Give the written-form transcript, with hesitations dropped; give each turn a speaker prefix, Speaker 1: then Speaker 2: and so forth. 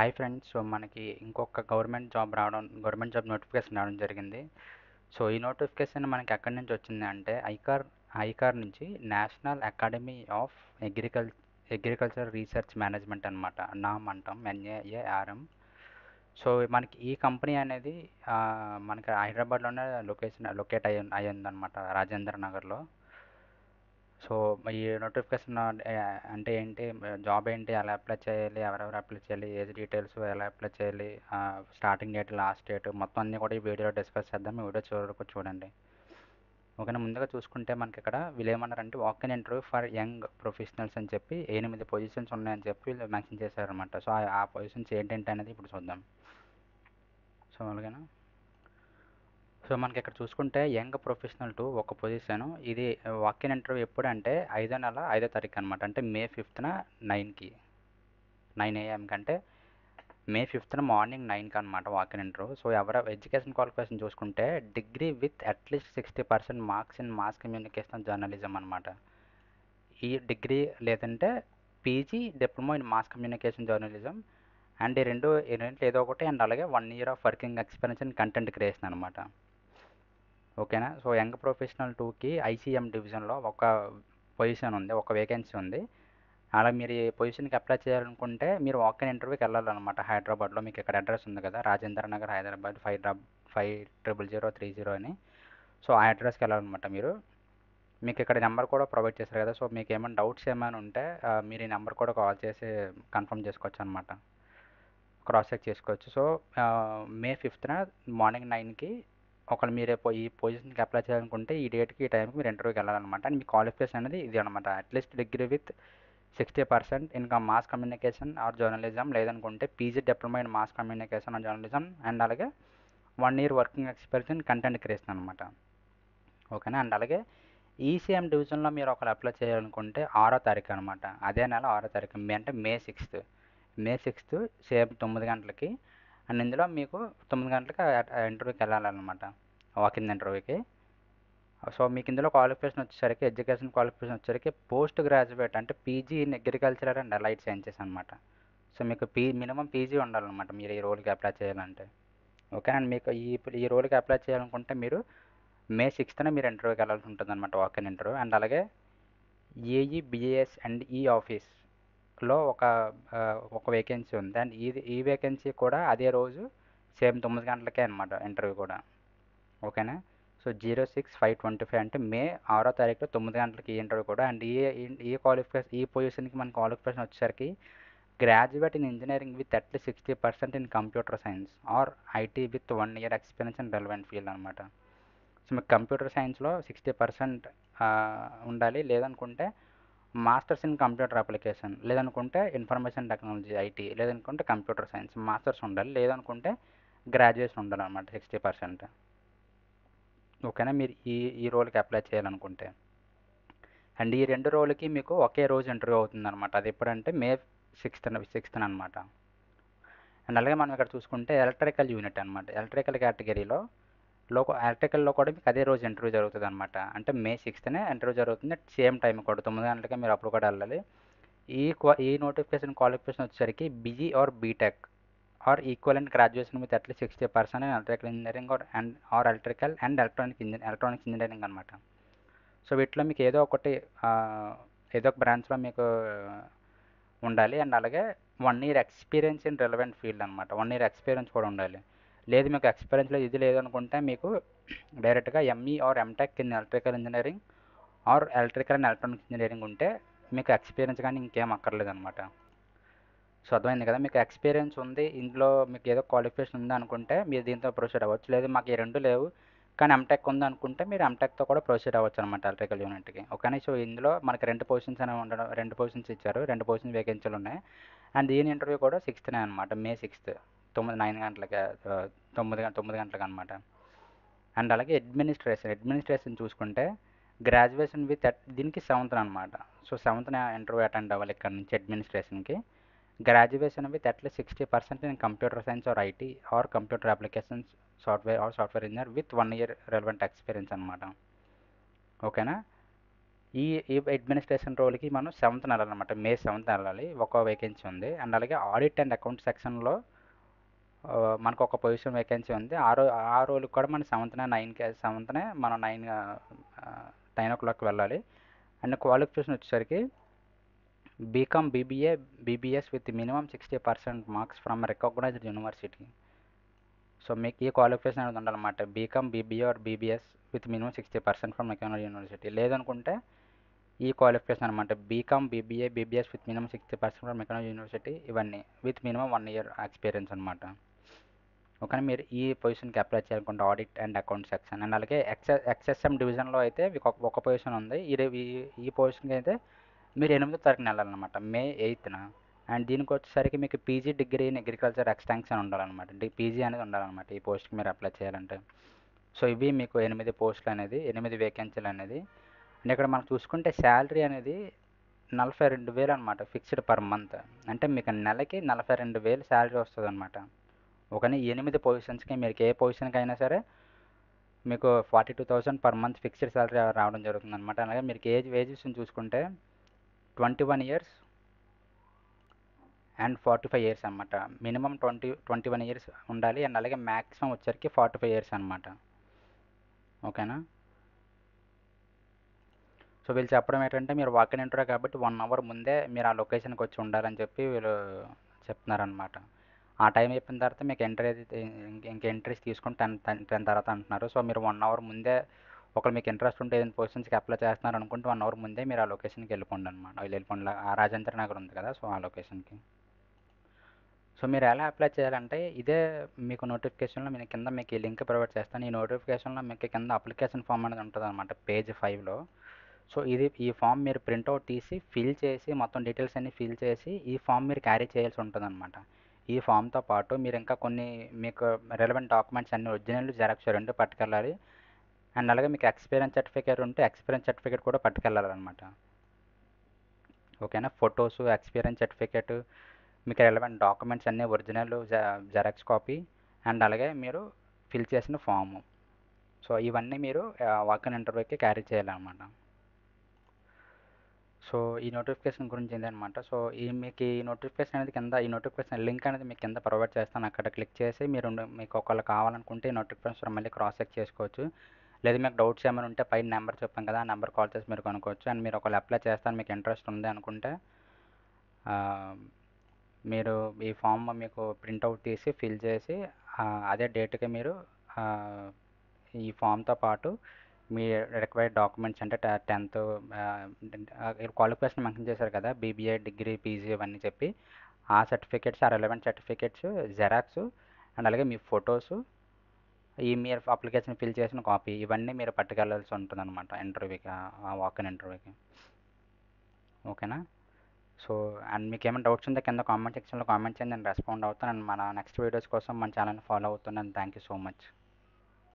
Speaker 1: Hi friends. So మనకి ఇంకొక government job notification రావడం జరిగింది. సో ఈ నోటిఫికేషన్ మనకి ఎక్కడి నుంచి వచ్చింది అంటే ఐకార్ నుంచి national academy of agriculture research management అనమాట. నామ్ అంటాం, NAARM. సో మనకి ఈ కంపెనీ అనేది మనకి హైదరాబాద్లోనే లొకేట్ అయ్యిందనమాట, రాజేంద్ర నగర్లో. సో ఈ నోటిఫికేషన్ అంటే ఏంటి, జాబ్ ఏంటి, ఎలా అప్లై చేయాలి, ఎవరెవరు అప్లై చేయాలి, ఏజ్ డీటెయిల్స్, ఎలా అప్లై చేయాలి, స్టార్టింగ్ డేట్, లాస్ట్ డేట్, మొత్తం అన్నీ కూడా ఈ వీడియోలో డిస్కస్ చేద్దాం. ఈ వీడియో చివరి వరకు చూడండి. ఓకేనా. ముందుగా చూసుకుంటే మనకి ఇక్కడ వీళ్ళు ఏమన్నారంటే walk in interview for young professionals అని చెప్పి 8 పొజిషన్స్ ఉన్నాయని చెప్పి వీళ్ళు మెన్షన్ చేశారనమాట. సో ఆ పొజిషన్స్ ఏంటంటే అనేది ఇప్పుడు చూద్దాం. సో అలాగేనా. సో మనకి ఇక్కడ చూసుకుంటే యంగ్ ప్రొఫెషనల్ టు ఒక పొజిషన్. ఇది వాక్ ఇన్ ఇంటర్వ్యూ ఎప్పుడంటే 5/5 అనమాట. అంటే మే 5న 9 AM కంటే మే 5న మార్నింగ్ 9కి అనమాట walk in interview. So education qualification చూసుకుంటే degree with at least 60% marks in mass communication journalism అనమాట. ఈ డిగ్రీ లేదంటే PG diploma in mass communication journalism and ఈ రెండింటిలో ఏదో ఒకటి, అండ్ అలాగే 1 year of working experience in content creation అనమాట. ఓకేనా. సో యంగ్ ప్రొఫెషనల్ 2కి ICM డివిజన్లో ఒక పొజిషన్ ఉంది, ఒక వేకెన్సీ ఉంది. అలా మీరు ఈ పొజిషన్కి అప్లై చేయాలనుకుంటే మీరు వాక్ ఇన్ ఇంటర్వ్యూకి వెళ్ళాలన్నమాట. హైదరాబాద్లో మీకు ఇక్కడ అడ్రస్ ఉంది కదా, రాజేంద్ర నగర్, హైదరాబాద్ 500330 అని. సో ఆ అడ్రస్కి వెళ్ళాలన్నమాట మీరు. మీకు ఇక్కడ నెంబర్ కూడా ప్రొవైడ్ చేశారు కదా. సో మీకు ఏమైనా డౌట్స్ ఏమైనా ఉంటే మీరు ఈ నెంబర్ కూడా కాల్ చేసి కన్ఫర్మ్ చేసుకోవచ్చు అనమాట, క్రాస్ చెక్ చేసుకోవచ్చు. సో మే 5న మార్నింగ్ 9కి ఒకవేళ మీరు ఈ పొజిషన్కి అప్లై చేయాలనుకుంటే ఈ డేట్కి, ఈ టైంకి మీరు ఇంటర్వ్యూకి వెళ్ళాలన్నమాట. అండ్ మీ క్వాలిఫికేషన్ అనేది ఇది అనమాట. అట్లీస్ట్ డిగ్రీ విత్ 60% ఇంకా మాస్ కమ్యూనికేషన్ ఆర్ జర్నలిజం, లేదనుకుంటే PG diploma in mass communication or journalism, and అలాగే 1 year working experience in content creation అనమాట. ఓకేనా. అండ్ అలాగే ఈసీఎం డివిజన్లో మీరు ఒకవేళ అప్లై చేయాలనుకుంటే 6వ తారీఖు అనమాట, అదే నెల 6వ తారీఖు, అంటే మే 6 సేమ్ 9 గంటలకి. అండ్ ఇందులో మీకు 9 గంటలకి ఇంటర్వ్యూకి వెళ్ళాలన్నమాట, వాకింగ్ ఇంటర్వ్యూకి. సో మీకు ఇందులో క్వాలిఫికేషన్ వచ్చేసరికి, ఎడ్యుకేషన్ క్వాలిఫికేషన్ వచ్చేసరికి పోస్ట్ గ్రాడ్యుయేట్ అంటే PG in agriculture and allied sciences అనమాట. సో మీకు మినిమం పీజీ ఉండాలన్నమాట మీరు ఈ రోల్కి అప్లై చేయాలంటే. ఓకే. అండ్ మీకు ఈ రోల్కి అప్లై చేయాలనుకుంటే మీరు మే 6న మీరు ఇంటర్వ్యూకి వెళ్ళాల్సి ఉంటుంది అనమాట, వాకింగ్ ఇంటర్వ్యూ. అండ్ అలాగే BAS అండ్ ఆఫీస్లో ఒక వేకెన్సీ ఉంది. అండ్ ఈ వేకెన్సీ కూడా అదే రోజు సేమ్ 9 గంటలకే అనమాట ఇంటర్వ్యూ కూడా. ఓకేనా. సో 06/5/25 అంటే మే 6వ తారీఖులో 9 గంటలకి ఈ ఇంటర్వ్యూ కూడా. అండ్ ఈ పొజిషన్కి మన క్వాలిఫికేషన్ వచ్చేసరికి graduate in engineering with at least 60% in computer science or IT with 1 year experience in relevant field అనమాట. సో మీకు కంప్యూటర్ సైన్స్లో 60% ఉండాలి, లేదనుకుంటే మాస్టర్స్ ఇన్ కంప్యూటర్ అప్లికేషన్, లేదనుకుంటే ఇన్ఫర్మేషన్ టెక్నాలజీ IT, లేదనుకుంటే కంప్యూటర్ సైన్స్ మాస్టర్స్ ఉండాలి, లేదనుకుంటే గ్రాడ్యుయేషన్ ఉండాలన్నమాట 60%. ఓకేనా. మీరు ఈ రోల్కి అప్లై చేయాలనుకుంటే. అండ్ ఈ రెండు రోల్కి మీకు ఒకే రోజు ఇంటర్వ్యూ అవుతుందన్నమాట. అది ఎప్పుడంటే మే 6న అనమాట. అండ్ అలాగే మనం ఇక్కడ చూసుకుంటే ఎలక్ట్రికల్ యూనిట్ అనమాట. ఎలక్ట్రికల్ కేటగిరీలో ఎలక్ట్రికల్లో కూడా మీకు అదే రోజు ఇంటర్వ్యూ జరుగుతుంది అనమాట. అంటే మే 6నే ఇంటర్వ్యూ జరుగుతుంది, సేమ్ టైం కూడా 9 గంటలకే మీరు అప్పుడు కూడా వెళ్ళాలి. ఈ నోటిఫికేషన్ క్వాలిఫికేషన్ వచ్చేసరికి BE or BTech or equivalent graduation with at least 60% in electrical engineering or electrical and electronics engineering అనమాట. సో వీటిలో మీకు ఏదో ఒక బ్రాంచ్లో మీకు ఉండాలి. అండ్ అలాగే 1 year experience in relevant field అనమాట. 1 year ఎక్స్పీరియన్స్ కూడా ఉండాలి. లేదు మీకు ఎక్స్పీరియన్స్ లేదు, ఇది లేదనుకుంటే మీకు డైరెక్ట్గా ME or MTech in electrical engineering or electrical and electronics engineering ఉంటే మీకు ఎక్స్పీరియన్స్ కానీ ఇంకేం అక్కర్లేదు అనమాట. సో అర్థమైంది కదా. మీకు ఎక్స్పీరియన్స్ ఉంది, ఇందులో మీకు ఏదో క్వాలిఫికేషన్ ఉంది అనుకుంటే మీరు దీంతో ప్రొసీడ్ అవ్వచ్చు. లేదు మాకు ఈ రెండు లేవు కానీ MTech ఉంది అనుకుంటే మీరు MTechతో కూడా ప్రొసీడ్ అవ్వచ్చు అనమాట ఎలక్ట్రికల్ యూనిట్కి. ఓకేనా. సో ఇందులో మనకి 2 పొజిషన్స్ అనేవి ఉండడం, 2 పొజిషన్స్ ఇచ్చారు, 2 పొజిషన్ వేకెన్సీలు ఉన్నాయి. అండ్ దీని ఇంటర్వ్యూ కూడా 6నే అనమాట, మే 6 9 గంటలకి, 9 గంటలకు అనమాట. అండ్ అలాగే అడ్మినిస్ట్రేషన్ చూసుకుంటే గ్రాడ్యుయేషన్ విత్ దీనికి 7th అనమాట. సో 7th ఇంటర్వ్యూ అటెండ్ అవ్వాలి ఇక్కడ నుంచి అడ్మినిస్ట్రేషన్కి. Graduation with at least 60% in computer science or IT or computer applications software engineer with 1 year relevant experience అనమాట. ఓకేనా. ఈ ఈ అడ్మినిస్ట్రేషన్ రోల్కి మనం 7th వెళ్ళాలన్నమాట. మే 7th వెళ్ళాలి. ఒక వేకెన్సీ ఉంది. అండ్ అలాగే ఆడిట్ అండ్ అకౌంట్ సెక్షన్లో మనకు ఒక పొజిషన్ వేకెన్సీ ఉంది. ఆ రోల్కి కూడా మనం 7th మనం 9 o'clock వెళ్ళాలి. అండ్ క్వాలిఫికేషన్ వచ్చేసరికి BCom BBS with minimum 60% marks from recognised university. So మీకు ఈ క్వాలిఫికేషన్ అనేది ఉండాలన్నమాట. BCom BBA or BBS with minimum 60% from recognised university. లేదనుకుంటే ఈ క్వాలిఫికేషన్ అనమాట. BCom BBA BBS with minimum 60% from recognised university, ఇవన్నీ విత్ మినిమం 1 year ఎక్స్పీరియన్స్ అనమాట. Okay, మీరు ఈ పొజిషన్కి అప్లై చేయాలనుకుంటే audit and account section. And అలాగే ఎక్స్ఎస్ఎం డివిజన్లో అయితే మీకు ఒక పొజిషన్ ఉంది. ఈ పొజిషన్కి అయితే మీరు 8వ తారీఖున వెళ్ళాలన్నమాట, మే 8th. అండ్ దీనికి వచ్చేసరికి మీకు PG degree in agriculture extension ఉండాలన్నమాట. పీజీ అనేది ఉండాలన్నమాట ఈ పోస్ట్కి మీరు అప్లై చేయాలంటే. సో ఇవి మీకు 8 పోస్టులు అనేది, 8 వేకెన్సీలు అనేది. అండ్ ఇక్కడ మనం చూసుకుంటే శాలరీ అనేది 42,000 అనమాట, ఫిక్స్డ్ పర్ మంత్. అంటే మీకు నెలకి 42,000 శాలరీ వస్తుంది అనమాట. ఒకని 8 పొజిషన్స్కి మీకు ఏ పొజిషన్కి అయినా సరే మీకు 42,000 పర్ మంత్ ఫిక్స్డ్ శాలరీ రావడం జరుగుతుంది అనమాట. అలాగే మీరు వేజెస్ చూసుకుంటే 21 years అండ్ 45 years అనమాట. మినిమం 21 years ఉండాలి. అండ్ అలాగే మ్యాక్సిమం వచ్చరికి 45 years అనమాట. ఓకేనా. సో వీళ్ళు చెప్పడం ఏంటంటే మీరు వాకిన్ ఇంటర్వ్యూ కాబట్టి 1 hour ముందే మీరు ఆ లొకేషన్కి వచ్చి ఉండాలని చెప్పి వీళ్ళు చెప్తున్నారనమాట. ఆ టైం అయిపోయిన తర్వాత మీకు ఎంట్రీ అయితే ఇంక ఎంట్రీస్ తీసుకుని 10 తర్వాత అంటున్నారు. సో మీరు 1 hour ముందే, ఒకవేళ మీకు ఇంట్రెస్ట్ ఉంటే ఏదైనా పొజిషన్స్కి అప్లై చేస్తున్నారు అనుకుంటే 1 hour ముందే మీరు ఆ లొకేషన్కి వెళ్ళిపోండి అనమాట. వెళ్ళిపోండి, ఆ రాజేంద్ర నగర్ ఉంది కదా, సో ఆ లొకేషన్కి. సో మీరు ఎలా అప్లై చేయాలంటే ఇదే మీకు నోటిఫికేషన్లో నేను కింద మీకు ఈ లింక్ ప్రొవైడ్ చేస్తాను. ఈ నోటిఫికేషన్లో మీకు కింద అప్లికేషన్ ఫామ్ అనేది ఉంటుంది అనమాట, పేజ్ 5లో. సో ఈ ఫామ్ మీరు ప్రింట్అవుట్ తీసి ఫిల్ చేసి మొత్తం డీటెయిల్స్ అన్నీ ఫిల్ చేసి ఈ ఫామ్ మీరు క్యారీ చేయాల్సి ఉంటుంది అనమాట. ఈ ఫామ్తో పాటు మీరు ఇంకా కొన్ని మీకు రెలవెంట్ డాక్యుమెంట్స్ అన్ని ఒరిజినల్ జెరాక్స్ 2 పట్టుకెళ్ళాలి. అండ్ అలాగే మీకు ఎక్స్పీరియన్స్ సర్టిఫికేట్ ఉంటే ఎక్స్పీరియన్స్ సర్టిఫికేట్ కూడా పట్టుకెళ్ళాలన్నమాట. ఓకేనా. ఫొటోస్, ఎక్స్పీరియన్స్ సర్టిఫికేట్, మీకు రెలవెంట్ డాక్యుమెంట్స్ అన్నీ ఒరిజినల్ జెరాక్స్ కాపీ, అండ్ అలాగే మీరు ఫిల్ చేసిన ఫాము. సో ఇవన్నీ మీరు వాకిన్ ఇంటర్వ్యూకి క్యారీ చేయాలన్నమాట. సో ఈ నోటిఫికేషన్ గురించి ఇదనమాట. సో మీకు ఈ నోటిఫికేషన్ అనేది కింద, ఈ నోటిఫికేషన్ లింక్ అనేది మీకు కింద ప్రొవైడ్ చేస్తాను. అక్కడ క్లిక్ చేసి మీకు ఒకవేళ కావాలనుకుంటే ఈ నోటిఫికేషన్ మళ్ళీ క్రాస్ చెక్ చేసుకోవచ్చు. లేదా మీకు డౌట్స్ ఏమైనా ఉంటే పైన నెంబర్ చెప్పాం కదా, ఆ నెంబర్ కాల్ చేసి మీరు కనుక్కోవచ్చు. అండ్ మీరు ఒకవేళ అప్లై చేస్తాను మీకు ఇంట్రెస్ట్ ఉంది అనుకుంటే మీరు ఈ ఫామ్ మీకు ప్రింట్అవుట్ తీసి ఫిల్ చేసి అదే డేట్కి మీరు ఈ ఫామ్తో పాటు మీ రిక్వైర్డ్ డాక్యుమెంట్స్ అంటే 10th క్వాలిఫికేషన్ మెన్షన్ చేశారు కదా, బీబీఏ డిగ్రీ పీజీ ఇవన్నీ చెప్పి ఆ సర్టిఫికేట్స్, ఆ రెలవెంట్ సర్టిఫికేట్స్ జెరాక్స్, అండ్ అలాగే మీ ఫొటోస్, ఈ మీరు అప్లికేషన్ ఫిల్ చేసిన కాపీ, ఇవన్నీ మీరు పట్టుకెళ్ళాల్సి ఉంటుంది అనమాట ఇంటర్వ్యూకి, ఆ వాకిన్ ఇంటర్వ్యూకి. ఓకేనా. సో అండ్ మీకు ఏమైనా డౌట్స్ ఉంటే కింద కామెంట్ సెక్షన్లో కామెంట్ చేయండి, నేను రెస్పాండ్ అవుతాను. అండ్ మన నెక్స్ట్ వీడియోస్ కోసం మన ఛానల్ని ఫాలో అవుతున్నాను. Thank you so much.